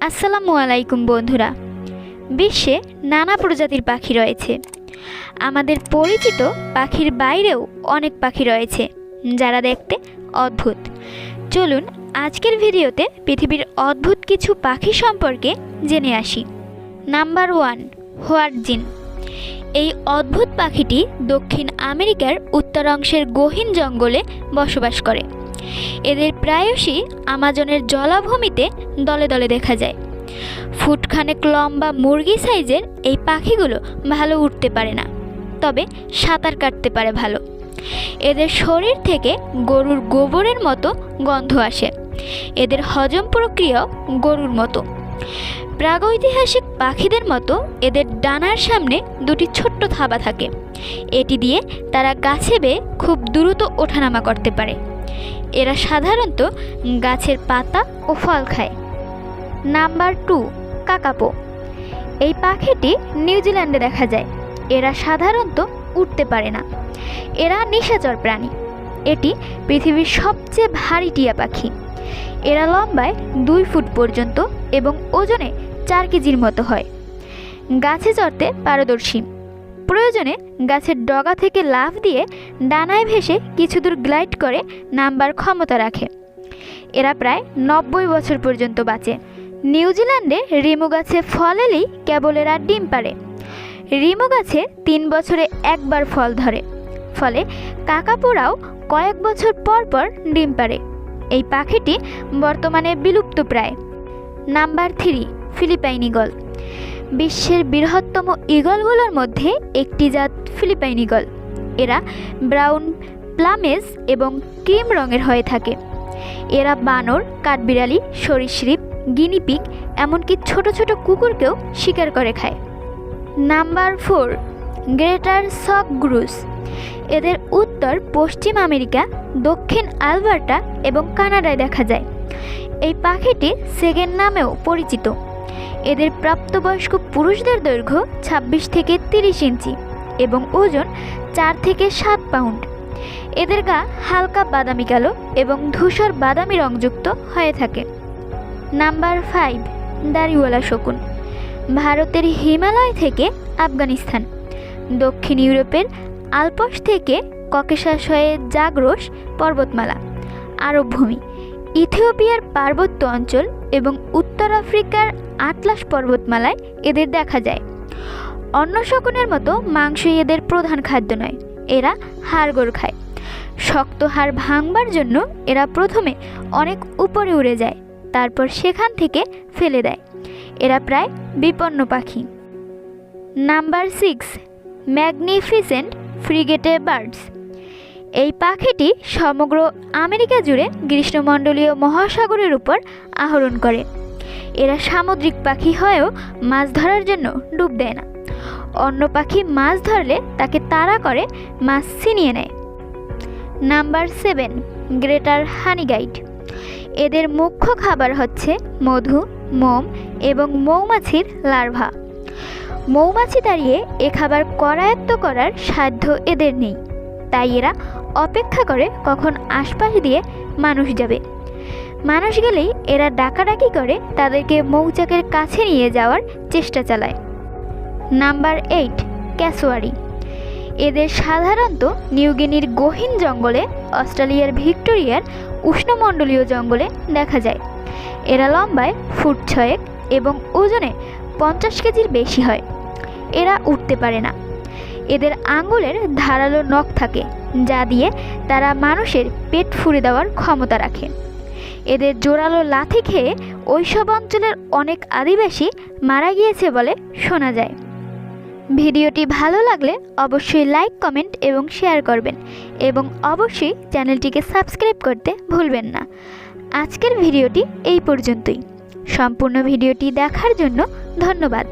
আসসালামু আলাইকুম বন্ধুরা। বিশ্বে নানা প্রজাতির পাখি রয়েছে। আমাদের পরিচিত পাখির বাইরেও অনেক পাখি রয়েছে যারা দেখতে অদ্ভুত। চলুন আজকের ভিডিওতে পৃথিবীর অদ্ভুত কিছু পাখি সম্পর্কে জেনে আসি। নাম্বার 1, হোয়াইট জিন। এই অদ্ভুত পাখিটি দক্ষিণ আমেরিকার উত্তরাংশের গহীন জঙ্গলে বসবাস করে। এদের প্রায়শই আমাজনের জলাভূমিতে দলে দলে দেখা যায়। ফুটখানেক লম্বা মুরগি সাইজের এই পাখিগুলো ভালো উঠতে পারে না, তবে সাঁতার কাটতে পারে ভালো। এদের শরীর থেকে গরুর গোবরের মতো গন্ধ আসে। এদের হজম প্রক্রিয়াও গরুর মতো। প্রাগৈতিহাসিক পাখিদের মতো এদের ডানার সামনে দুটি ছোট্ট থাবা থাকে। এটি দিয়ে তারা গাছে বেয়ে খুব দ্রুত ওঠানামা করতে পারে। এরা সাধারণত গাছের পাতা ও ফল খায়। Number 2, kakapo. এই পাখিটি নিউজিল্যান্ডে দেখা যায়। এরা সাধারণত উঠতে পারে না। এরা নিশাচর প্রাণী। এটি পৃথিবীর সবচেয়ে ভারী টিয়া পাখি। এরা লম্বায় 2 ফুট পর্যন্ত এবং ওজনে 4 কেজির মতো হয়। গাছে চড়তে পারদর্শী। প্রয়োজনে গাছের ডগা থেকে লাফ দিয়ে ডানায় ভেসে কিছু দূর গ্লাইড করে নামবার ক্ষমতা রাখে। এরা প্রায় 90 বছর পর্যন্ত বাঁচে। নিউজিল্যান্ডে রিমু গাছে ফল এলেই কেবল এরা ডিম পাড়ে। রিমু গাছে 3 বছরে একবার ফল ধরে, ফলে কাকাপোরাও কয়েক বছর পর পর ডিম পাড়ে। এই পাখিটি বর্তমানে বিলুপ্ত প্রায়। Number 3, Philippine eagle. বিশ্বের বৃহত্তম ঈগলগুলোর মধ্যে একটি জাত ফিলিপাইন ঈগল। এরা ব্রাউন প্লামেজ এবং ক্রিম রঙের হয়ে থাকে। এরা বানর, কাঠবিড়ালি, সরীসৃপ, গিনিপিগ এমনকি ছোট ছোট কুকুরকেও শিকার করে খায়। Number 4, greater sage grouse. এদের উত্তর পশ্চিম আমেরিকা, দক্ষিণ আলবার্টা এবং কানাডায় দেখা যায়। এই পাখিটি সেগেন নামেও পরিচিত। এদের প্রাপ্তবয়স্ক পুরুষদের দৈর্ঘ্য 26 থেকে 30 ইঞ্চি এবং ওজন 4 থেকে 7 পাউন্ড। এদের গা হালকা বাদামি কালো এবং ধূসর বাদামি রংযুক্ত হয়ে থাকে। নাম্বার 5, দাড়িওয়ালা শকুন। ভারতের হিমালয় থেকে আফগানিস্তান, দক্ষিণ ইউরোপের আলপস থেকে ককেশাস হয়ে জাগ্রস পর্বতমালা, আরব ভূমি, ইথিওপিয়ার পার্বত্য অঞ্চল এবং উত্তর আফ্রিকার আটলাস পর্বতমালায় এদের দেখা যায়। অন্য শকুনের মতো মাংসই এদের প্রধান খাদ্য নয়। এরা হাড়গোড় খায়। শক্ত হাড় ভাঙবার জন্য এরা প্রথমে অনেক উপরে উড়ে যায়, তারপর সেখান থেকে ফেলে দেয়। এরা প্রায় বিপন্ন পাখি। Number 6, magnificent frigate birds. এই পাখিটি সমগ্র আমেরিকা জুড়ে গ্রীষ্মমণ্ডলীয় মহাসাগরের উপর আহরণ করে। এরা সামুদ্রিক পাখি হয়েও মাছ ধরার জন্য ডুব দেয় না। অন্য পাখি মাছ ধরলে তাকে তাড়া করে মাছ ছিনিয়ে নেয়। Number 7, greater honeyguide. এদের মুখ্য খাবার হচ্ছে মধু, মোম এবং মৌমাছির লার্ভা। মৌমাছি তাড়িয়ে এ খাবার করায়ত্ত করার সাধ্য এদের নেই, তাই এরা অপেক্ষা করে কখন আশপাশ দিয়ে মানুষ যাবে। মানুষ গেলেই এরা ডাকাডাকি করে তাদেরকে মৌচাকের কাছে নিয়ে যাওয়ার চেষ্টা চালায়। Number 8, cassowary. এদের সাধারণত নিউগিনির গহীন জঙ্গলে, অস্ট্রেলিয়ার ভিক্টোরিয়ার উষ্ণমণ্ডলীয় জঙ্গলে দেখা যায়। এরা লম্বায় ফুট 6 এবং ওজনে 50 কেজির বেশি হয়। এরা উঠতে পারে না। এদের আঙুলের ধারালো নখ থাকে, যা দিয়ে তারা মানুষের পেট ফুঁড়ে দেওয়ার ক্ষমতা রাখে। এদের জোরালো লাথি খেয়ে ওইসব অঞ্চলের অনেক আদিবাসী মারা গিয়েছে বলে শোনা যায়। ভিডিওটি ভালো লাগলে অবশ্যই লাইক, কমেন্ট এবং শেয়ার করবেন এবং অবশ্যই চ্যানেলটিকে সাবস্ক্রাইব করতে ভুলবেন না। আজকের ভিডিওটি এই পর্যন্তই। সম্পূর্ণ ভিডিওটি দেখার জন্য ধন্যবাদ।